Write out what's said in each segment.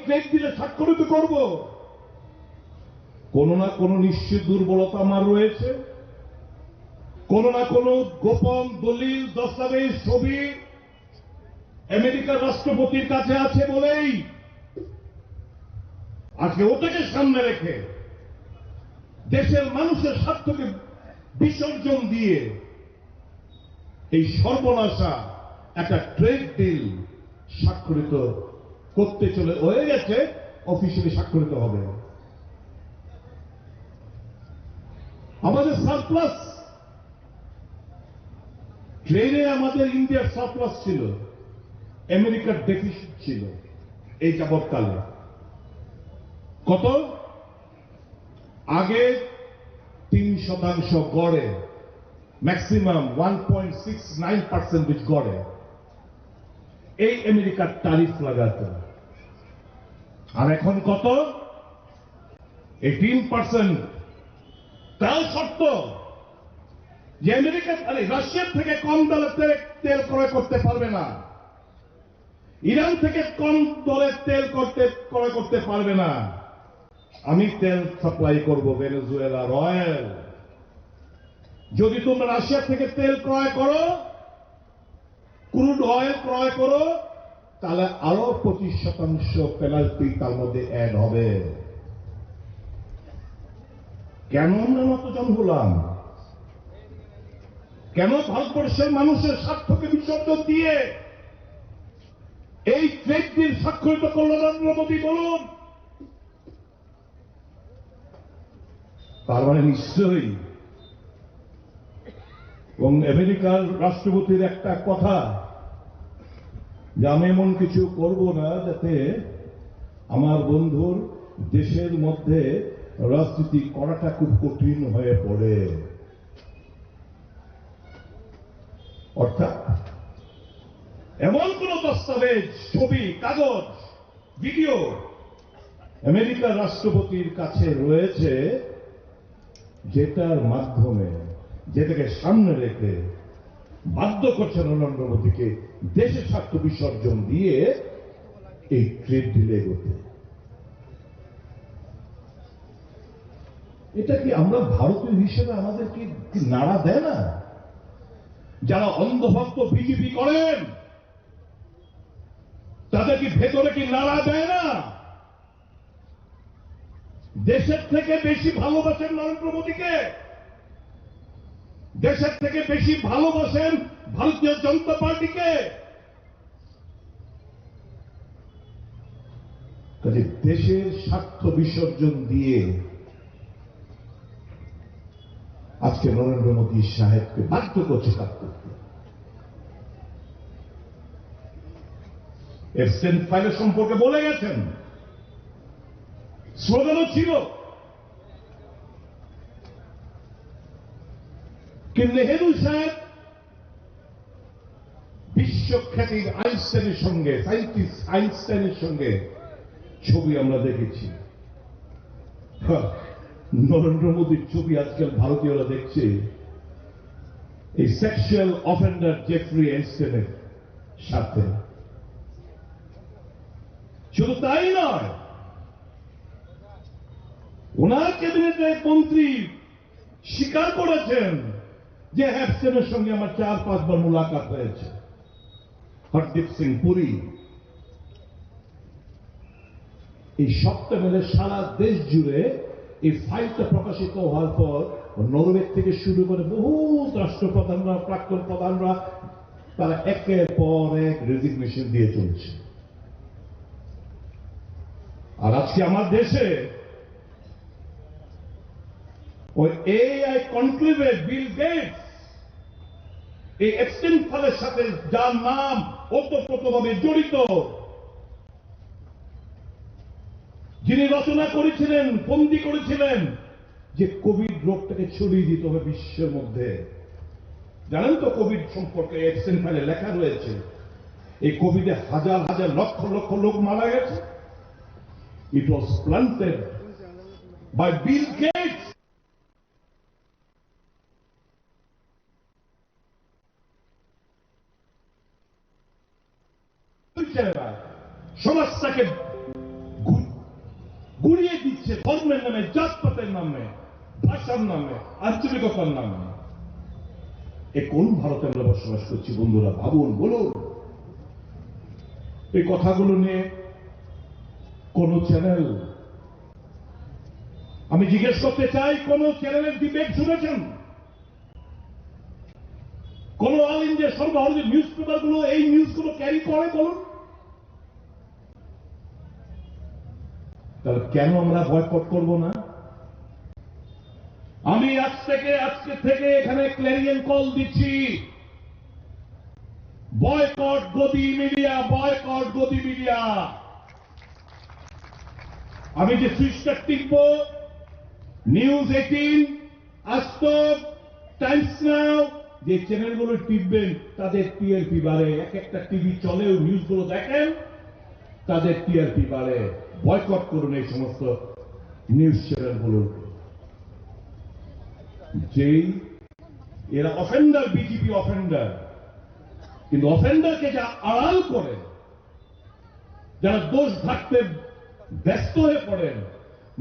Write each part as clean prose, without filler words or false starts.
Trade delay স্বাক্ষরিত করব, কোন না কোন নিশ্চিত দুর্বলতা আমার রয়েছে, কোন না কোন গোপন দলিল দস্তাবেজ ছবি আমেরিকার রাষ্ট্রপতির কাছে আছে বলেই আজকে ওটাকে সামনে রেখে দেশের মানুষের স্বার্থকে বিসর্জন দিয়ে এই সর্বনাশা একটা ট্রেড ডিল স্বাক্ষরিত করতে চলে হয়ে গেছে, অফিসিয়ালি স্বাক্ষরিত হবে। আমাদের সারপ্লাস ট্রেনে আমাদের ইন্ডিয়ার সারপ্লাস ছিল, আমেরিকার ডেফিসিট ছিল এই যাবৎকালে। কত? আগে 3% গড়ে, ম্যাক্সিমাম 1.69% গড়ে এই আমেরিকার ট্যারিফ লাগাত, আর এখন কত? 18%। তাও শর্ত যে আমেরিকা রাশিয়ার থেকে কম দরে তেল ক্রয় করতে পারবে না, ইরান থেকে কম দরে তেল ক্রয় করতে পারবে না। আমি তেল সাপ্লাই করব ভেনেজুয়েলার অয়েল। যদি তোমরা রাশিয়া থেকে তেল ক্রয় করো, ক্রুড অয়েল ক্রয় করো, তাহলে আরো 25% পেনাল্টি তার মধ্যে অ্যাড হবে। কেন আমরা নতজন হলাম? কেন ভারতবর্ষের মানুষের স্বার্থকে বিসর্জন দিয়ে এই ট্রেড ডিল স্বাক্ষরিত করলেন নরেন্দ্র মোদী? বলুন। তার মানে নিশ্চয়ই, এবং আমেরিকার রাষ্ট্রপতির একটা কথা যে আমি এমন কিছু করব না যাতে আমার বন্ধুর দেশের মধ্যে রাজনীতি করাটা খুব কঠিন হয়ে পড়ে। অর্থাৎ এমন কোন দস্তাবেজ, ছবি, কাগজ, ভিডিও আমেরিকার রাষ্ট্রপতির কাছে রয়েছে যেটার মাধ্যমে, যেটাকে সামনে রেখে বাধ্য করছে নরেন্দ্র মোদীকে দেশের স্বার্থ বিসর্জন দিয়ে এই ট্রেড ডিলে এগোতে। এটা কি আমরা ভারতীয় হিসেবে আমাদের কি নাড়া দেয় না? যারা অন্ধভক্ত বিজেপি করেন তাদের কি ভেতরে কি নাড়া দেয় না? দেশের থেকে বেশি ভালোবাসেন নরেন্দ্র মোদীকে, দেশের থেকে বেশি ভালোবাসেন ভারতীয় জনতা পার্টিকে। কাজে দেশের স্বার্থ বিসর্জন দিয়ে আজকে নরেন্দ্র মোদী সাহেবকে বাধ্য করছে কাজ করতে। এফস্টেন ফাইলের সম্পর্কে বলে গেছেন, স্লোগানও ছিল কি নেহেরু সাহেব বিশ্বখ্যাতির আইনস্টাইনের সঙ্গে, সায়েন্টিস্ট আইনস্টাইনের সঙ্গে ছবি আমরা দেখেছি। নরেন্দ্র মোদীর ছবি আজকাল ভারতীয়রা দেখছে এই সেক্সুয়াল অফেন্ডার জেফ্রি আইনস্টাইনের সাথে। শুধু তাই নয়, ওনার ক্যাবিনেটের মন্ত্রী স্বীকার করেছেন যে হ্যাপসেনের সঙ্গে আমার 4-5 বার মুলাকাত হয়েছে। হরদীপ সিং পুরী। এই সবটা মিলে সারা দেশ জুড়ে এই ফাইলটা প্রকাশিত হওয়ার পর নরওয়ে থেকে শুরু করে বহু রাষ্ট্রপ্রধানরা, প্রাক্তন প্রধানরা তারা একের পর এক রেজিগনেশন দিয়ে চলছে। আর আজকে আমার দেশে ওই এআই কনক্লেভে বিল গেটস এই এপস্টাইন ফাইলের সাথে যার নাম ওতপ্রোতভাবে জড়িত, যিনি রচনা করেছিলেন, বন্দী করেছিলেন যে কোভিড রোগটাকে ছড়িয়ে দিতে হবে বিশ্বের মধ্যে। জানেন তো কোভিড সম্পর্কে এপস্টাইন ফাইলে লেখা রয়েছে এই কোভিডে হাজার হাজার লক্ষ লক্ষ লোক মারা গেছে। It was planted by Bill Gates. সমাজটাকে ধর্মের নামে, জাতপাতের নামে, ভাষার নামে, আঞ্চলিকতার নামে। এ কোন ভারতে আমরা বসবাস করছি বন্ধুরা? ভাবুন, বলুন। এই কথাগুলো নিয়ে কোন চ্যানেল, আমি জিজ্ঞেস করতে চাই, কোন চ্যানেলের ডিবেট শুনেছেন? কোন অল ইন্ডিয়া সর্বভারতীয় নিউজ পেপার গুলো এই নিউজগুলো ক্যারি করে? বলুন। তাহলে কেন আমরা বয়কট করব না? আমি আজকে থেকে এখানে ক্ল্যারিয়ন কল দিচ্ছি, বয়কট গদি মিডিয়া, বয়কট গদি মিডিয়া। আমি যে সুইচটা টিপব, নিউজ 18, আজতক, টাইমস নাও, যে চ্যানেলগুলো টিপবেন তাদের টিআরপি বাড়ে। এক একটা টিভি চলেও নিউজগুলো দেখেন, তাদের টিআরপি বাড়ে। বয়কট করুন এই সমস্ত নিউজ চ্যানেলগুলো। যেই এরা অফেন্ডার, বিজেপি অফেন্ডার, কিন্তু অফেন্ডারকে যা আড়াল করে, যারা দোষ ঢাকতে ব্যস্ত হয়ে পড়েন,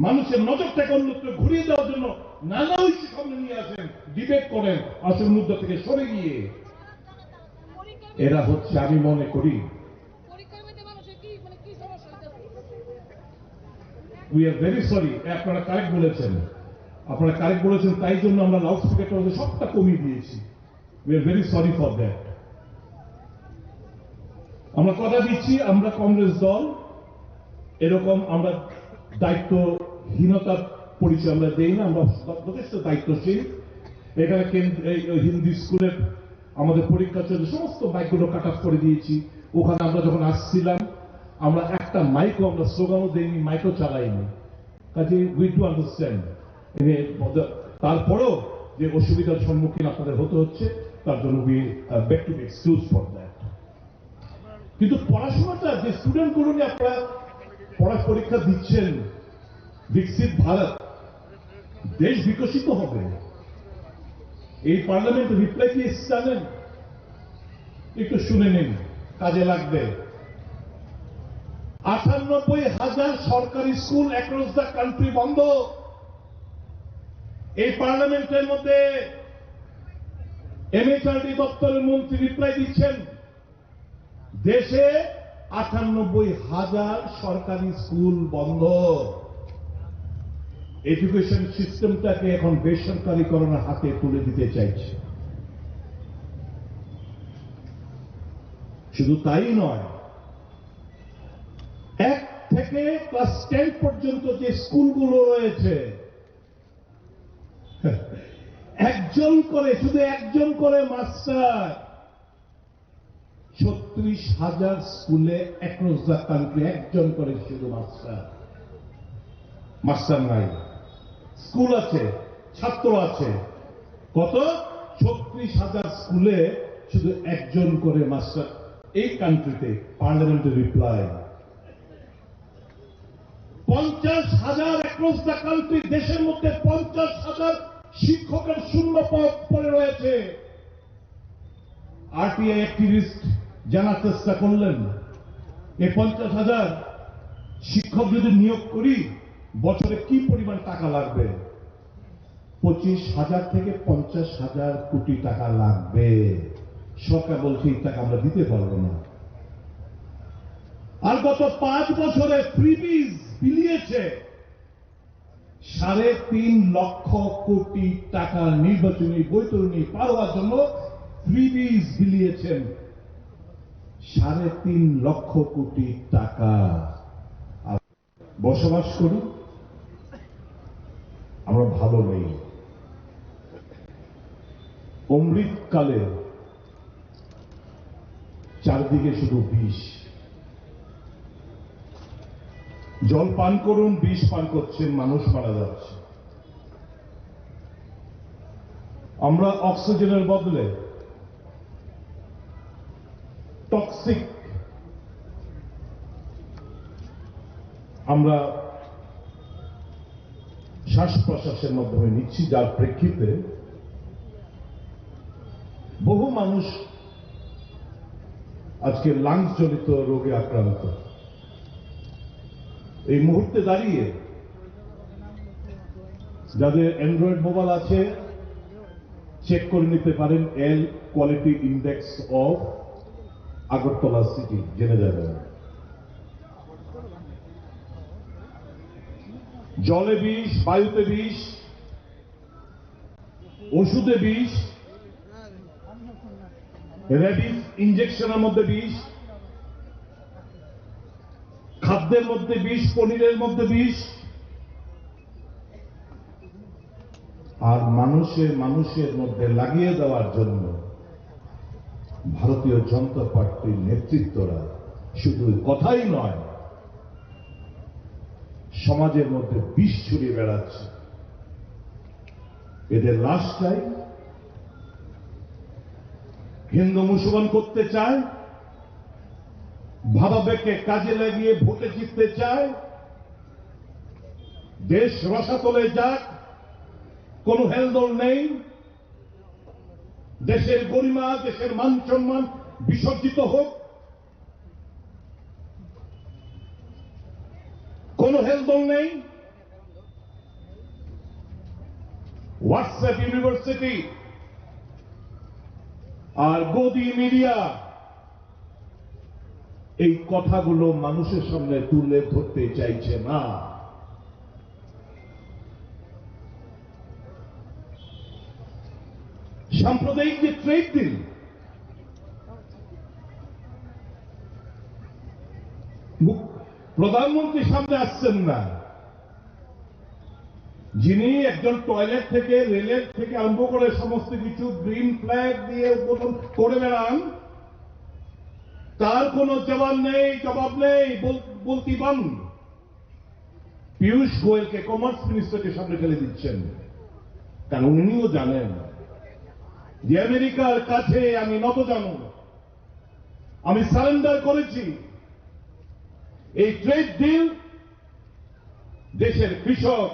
মানুষের নজরটাকে অন্যত্র ঘুরিয়ে দেওয়ার জন্য নানা ইস্যু সামনে নিয়ে আসেন, ডিবেট করেন, আসল মুদ্রা থেকে সরে গিয়ে, এরা হচ্ছে, আমি মনে করি, উই আর ভেরি সরি। আপনারা কারেক্ট বলেছেন, তাই জন্য আমরা লাউড স্পিকারটা সবটা কমিয়ে দিয়েছি। We are very sorry for that. আমরা কথা দিচ্ছি, আমরা কংগ্রেস দল এরকম আমরা দায়িত্বহীনতার পরিচয় আমরা দেই না, আমরা যথেষ্ট দায়িত্বশীল। এখানে হিন্দি স্কুলের আমাদের পরীক্ষা চলছে, সমস্ত মাইকগুলো কাট অফ করে দিয়েছি। ওখানে আমরা যখন আসছিলাম, আমরা একটা মাইকও, আমরা স্লোগানও দেইনি, মাইকও চালাইনি। কাজে উই ডু আন্ডারস্ট্যান্ড। তারপরেও যে অসুবিধার সম্মুখীন আপনাদের হতে হচ্ছে, তার জন্য we beg to be excuse for that. কিন্তু পড়াশোনাটা, যে স্টুডেন্টগুলো নিয়ে আপনারা পরীক্ষা দিচ্ছেন, বিকশিত ভারত, দেশ বিকশিত হবে, এই পার্লামেন্ট রিপ্লাই কি জানেন? একটু শুনে নিন, কাজে লাগবে। 98,000 সরকারি স্কুল অ্যাক্রস দ্য কান্ট্রি বন্ধ। এই পার্লামেন্টের মধ্যে এমএচআরডি দপ্তরের মন্ত্রী রিপ্লাই দিচ্ছেন, দেশে 98,000 সরকারি স্কুল বন্ধ। এডুকেশন সিস্টেমটাকে এখন বেসরকারীকরণের হাতে তুলে দিতে চাইছে। শুধু তাই নয়, 1 থেকে ক্লাস 10 পর্যন্ত যে স্কুলগুলো রয়েছে, শুধু একজন করে মাস্টার 36,000 স্কুলে অ্যাক্রস দ্য কান্ট্রি, একজন করে শুধু মাস্টার নাই। স্কুল আছে, ছাত্র আছে, কত? 36,000 স্কুলে শুধু একজন করে মাস্টার এই কান্ট্রিতে। পার্লামেন্টের রিপ্লাই, 50,000 অ্যাক্রস দ্য কান্ট্রি, দেশের মধ্যে 50,000 শিক্ষকের শূন্য পদ পড়ে রয়েছে। আরটিআই অ্যাক্টিভিস্ট জানার চেষ্টা করলেন, এই 50,000 শিক্ষক যদি নিয়োগ করি, বছরে কি পরিমাণ টাকা লাগবে? 25,000 থেকে 50,000 কোটি টাকা লাগবে। সরকার বলছে এই টাকা আমরা দিতে পারবো না। আর গত 5 বছরে ফ্রিবিজ বিলিয়েছে 3.5 লক্ষ কোটি টাকা। নির্বাচনী বৈতরণী পার হওয়ার জন্য ফ্রিবিজ বিলিয়েছেন 3.5 লক্ষ কোটি টাকা। বসবাস করি, আমরা ভালো নেই। অমৃতকালে চারদিকে শুধু বিষ। জল পান করুন, বিষ পান করছেন, মানুষ মারা যাচ্ছে। আমরা অক্সিজেনের বদলে টক্সিক আমরা শ্বাস প্রশ্বাসের মাধ্যমে নিচ্ছি, যার প্রেক্ষিতে বহু মানুষ আজকে লাংস জনিত রোগে আক্রান্ত। এই মুহূর্তে দাঁড়িয়ে যাদের অ্যান্ড্রয়েড মোবাইল আছে চেক করে নিতে পারেন air quality index of Agartala city, জেনে যাবেন। জলে বিষ, বায়ুতে বিষ, ওষুধে বিষ, রেবিস ইঞ্জেকশনের মধ্যে বিষ, খাদ্যের মধ্যে বিষ, পনিরের মধ্যে বিষ, আর মানুষের মধ্যে লাগিয়ে দেওয়ার জন্য ভারতীয় জনতা পার্টির নেতৃত্বরা শুধু কথাই নয়, সমাজের মধ্যে বিষ ছড়িয়ে বেড়াচ্ছে। এদের লাশটাই হিন্দু মুসলমান করতে চায়, ভাবাবেগকে কাজে লাগিয়ে ভোটে জিততে চায়, দেশ রসাতলে যাক, কোন হেলদোল নেই, দেশের গরিমা, দেশের মান সম্মান বিসর্জিত হোক, কোন হেলদোল নেই। হোয়াটসঅ্যাপ ইউনিভার্সিটি আর গদি মিডিয়া এই কথাগুলো মানুষের সামনে তুলে ধরতে চাইছে না। সাম্প্রদায়িক যে ট্রেড ডিল, প্রধানমন্ত্রী সামনে আসছেন না, যিনি একজন টয়লেট থেকে, রেলের থেকে আরম্ভ করে সমস্ত কিছু গ্রিন ফ্ল্যাগ দিয়ে উদ্বোধন করে বেড়ান, তার কোন জবাব নেই, বলতে বান। পীযূষ গোয়েলকে, কমার্স মিনিস্টারকে সামনে ফেলে দিচ্ছেন, কারণ উনিও জানেন যে আমেরিকার কাছে আমি নতজানু, আমি সারেন্ডার করেছি। এই ট্রেড ডিল দেশের কৃষক,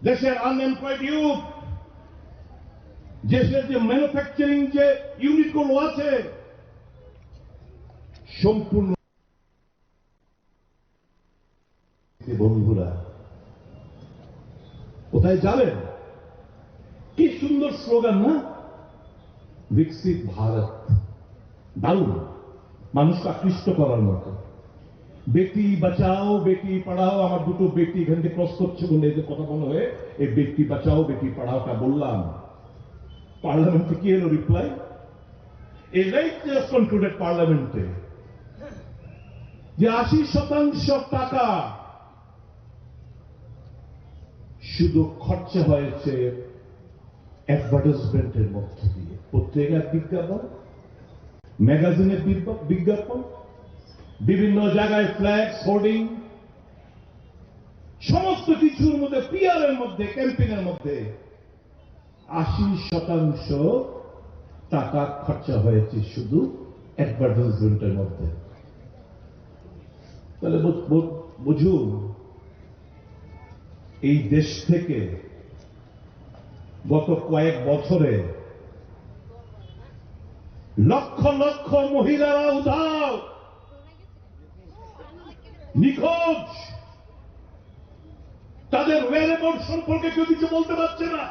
দেশের আনএমপ্লয়েড ইউথ, দেশের যে ম্যানুফ্যাকচারিং যে ইউনিটগুলো আছে, সম্পূর্ণ। বন্ধুরা কোথায় যাবেন? কি সুন্দর স্লোগান না, বিকশিত ভারত, দারুণ, মানুষকে আকৃষ্ট করার মতো। বেটি বাঁচাও বেটি পড়াও, আমার দুটো বেটি এখান থেকে ক্রস করছে বলে যে কথা মনে হয়ে এই বেটি বাঁচাও বেটি পড়াওটা বললাম। পার্লামেন্টে কি এলো রিপ্লাই? এই রাইট কনক্লুডেড পার্লামেন্টে যে 80% টাকা শুধু খরচা হয়েছে অ্যাডভার্টাইজমেন্টের মধ্য দিয়ে, পত্রিকার বিজ্ঞাপন, ম্যাগাজিনের বিজ্ঞাপন, বিভিন্ন জায়গায় ফ্ল্যাগ হোর্ডিং, সমস্ত কিছুর মধ্যে, পিআরের মধ্যে, ক্যাম্পেইনের মধ্যে 80% টাকা খরচা হয়েছে শুধু অ্যাডভার্টাইজমেন্টের মধ্যে। তাহলে বুঝুন, এই দেশ থেকে গত কয়েক বছরে লক্ষ লক্ষ মহিলারা উধাও, নিখোঁজ, তাদের ওয়ারেবল সম্পর্কে কেউ কিছু বলতে পারছে না।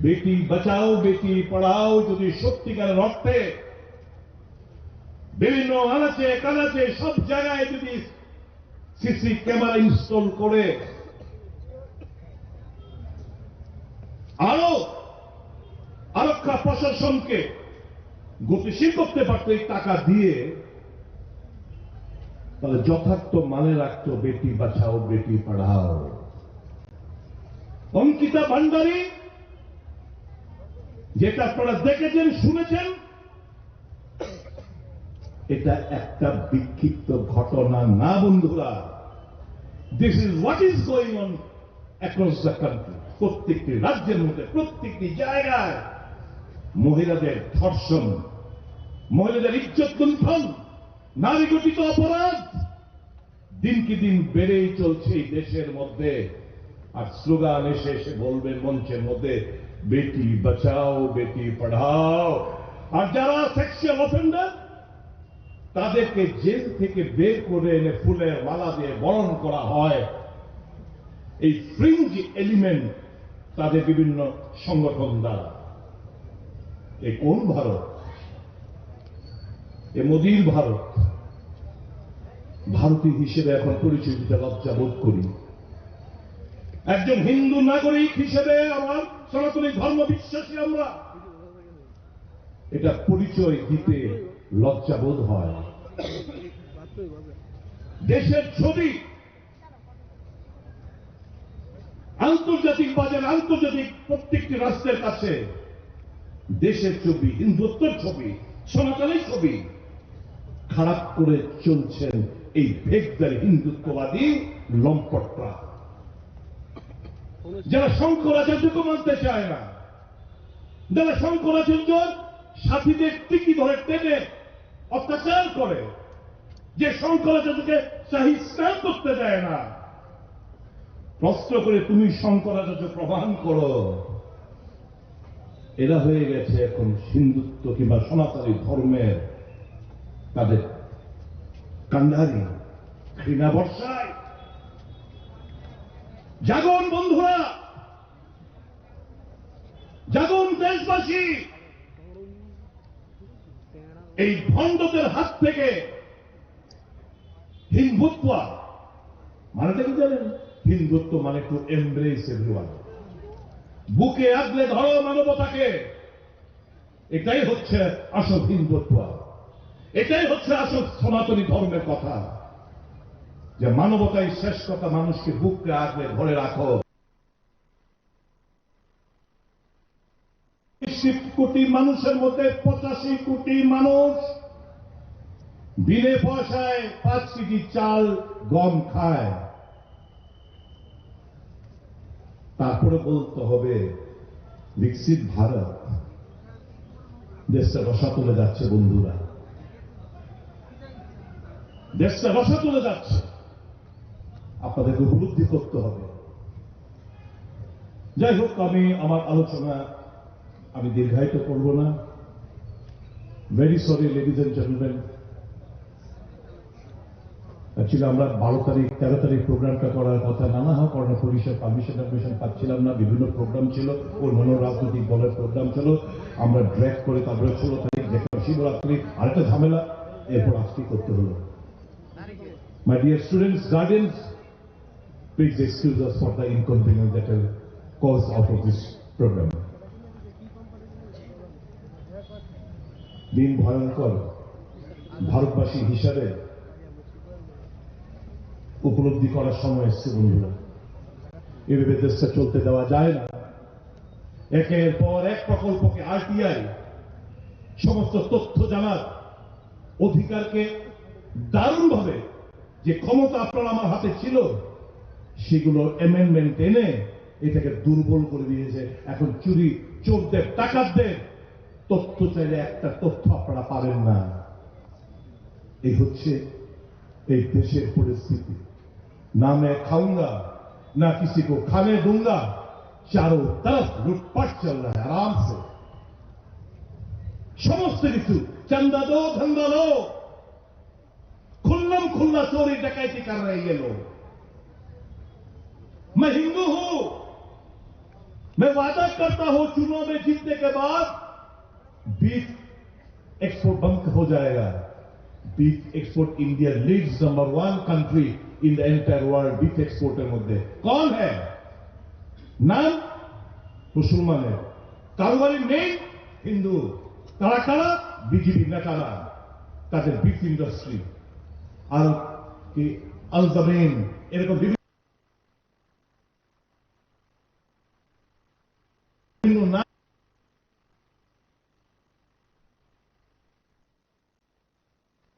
বেটি বাঁচাও বেটি পড়াও যদি সত্যিকারের অর্থে বিভিন্ন আনাচে কানাচে সব জায়গায় যদি সিসি ক্যামেরা ইনস্টল করে আরো আরক্ষা প্রশাসনকে গতিশীল করতে পারত এই টাকা দিয়ে, তাহলে যথার্থ মানে রাখতো বেটি বাঁচাও বেটি পড়াও। অঙ্কিতা ভান্ডারী, যেটা আপনারা দেখেছেন শুনেছেন, এটা একটা বিক্ষিপ্ত ঘটনা না বন্ধুরা। This is what is going on across the country. প্রত্যেকটি রাজ্যের মধ্যে, প্রত্যেকটি জায়গায় মহিলাদের ধর্ষণ, মহিলাদের ইজ্জত লুণ্ঠন, নারী গঠিত অপরাধ দিনকে দিন বেড়েই চলছে এই দেশের মধ্যে। আর স্লোগান এসে এসে বলবেন মঞ্চের মধ্যে, বেটি বাঁচাও বেটি পড়াও। আর যারা সেক্সুয়াল অফেন্ডার, তাদেরকে জেল থেকে বের করে এনে ফুলের মালা দিয়ে বরণ করা হয়। এই ফ্রিঞ্জ এলিমেন্ট তাদের বিভিন্ন সংগঠন দ্বারা। এ কোন ভারত? এ মোদীর ভারত। ভারতীয় হিসেবে এখন পরিচয় দিতে লজ্জা বোধ করি। একজন হিন্দু নাগরিক হিসেবে আমার সনাতনী ধর্ম বিশ্বাসী আমরা, এটা পরিচয় দিতে লজ্জা বোধ হয়। দেশের ছবি আন্তর্জাতিক বাজার, আন্তর্জাতিক প্রত্যেকটি রাষ্ট্রের কাছে দেশের ছবি, হিন্দুত্বের ছবি, সনাতনী ছবি খারাপ করে চলছেন এই ভেগদারি হিন্দুত্ববাদী লম্পটরা, যারা শঙ্করাচার্যকে মানতে চায় না, যারা শঙ্করাচার্য সাথীদের টিকি ধরে টেনে অত্যাচার করে, যে শঙ্করাচার্যকে শাহী স্নান করতে দেয় না। প্রশ্ন করে তুমি শঙ্করাচার্য প্রমাণ করো। এরা হয়ে গেছে এখন হিন্দুত্ব কিংবা সনাতনী ধর্মের তাদের কান্ডারি, ঘৃণা বর্ষায়। জাগন বন্ধুরা, জাগন দেশবাসী, এই ভণ্ডদের হাত থেকে হিন্দুত্ব মানেটা কি জানেন? হিন্দুত্ব মানে টু এমব্রেস এভরিওয়ান, বুকে আগলে ধরো মানবতাকে। এটাই হচ্ছে আসল হিন্দুত্ব, এটাই হচ্ছে আসল সনাতনী ধর্মের কথা, যে মানবতাই শেষ কথা, মানুষকে বুকে আগলে ধরে রাখো। 20 কোটি মানুষের মধ্যে 85 কোটি মানুষ বিনে পয়সায় 5 কেজি চাল গম খায়। তারপরে বলতে হবে বিকশিত ভারত। দেশটা রসাতলে যাচ্ছে বন্ধুরা, দেশটা রসাতলে যাচ্ছে, আপনাদেরকে উপলব্ধি করতে হবে। যাই হোক, আমি আমার আলোচনা আমি দীর্ঘায়িত করব না। Very sorry ladies and gentleman, actually আমরা 12 তারিখ 13 তারিখ প্রোগ্রামটা করার কথা, নানা হয় করোনা পুলিশের পারমিশন পাচ্ছিলাম না, বিভিন্ন প্রোগ্রাম ছিল, অন্যান্য রাজনৈতিক দলের প্রোগ্রাম ছিল, আমরা ড্র্যাগ করে তারপরে 16 তারিখ দেখলাম শিবরাত্রি, আরেকটা ঝামেলা, এরপর আজকে করতে হলো। My dear students, guardians, please excuse us for the inconvenience that will cause out of this programme. দিন ভয়ঙ্কর। ভারতবাসী হিসাবে উপলব্ধি করার সময় এসছে বন্ধুরা। এভাবে দেশটা চলতে দেওয়া যায় না। একের পর এক প্রকল্পকে আরটিআই সমস্ত তথ্য জানার অধিকারকে দারুণভাবে, যে ক্ষমতা আপনার আমার হাতে ছিল, সেগুলো অ্যামেন্ডমেন্ট এনে এটাকে দুর্বল করে দিয়েছে। এখন চুরি চোরদের, ডাকাতদের তথ্য চাইলে একটা তথ্য আপনারা পাবেন না। এই হচ্ছে এই দেশের পরিস্থিতি। ना मैं खाऊंगा ना किसी को खाने दूंगा, चारों तरफ लूटपाट चल रहा है आराम से। समस्त কিছু चंदा दो धंधा लो, खुल्लम खुल्ला चोरी डकैती कर रहे हैं ये लोग। मैं हिंदू हूं, मैं वादा करता हूं चुनाव में जीतने के बाद बीफ एक्सपोर्ट बंद हो जाएगा। Beef export India leads number 1 country in the entire world beef exporter मध्य। कौन है? नाम मुसलमान है, कारोबारी नेই हिंदू। তারা কারা? বিজেপি নেতারা, তাদের বিফ ইন্ডাস্ট্রি আর কি আলজামেন, এরকম বিভিন্ন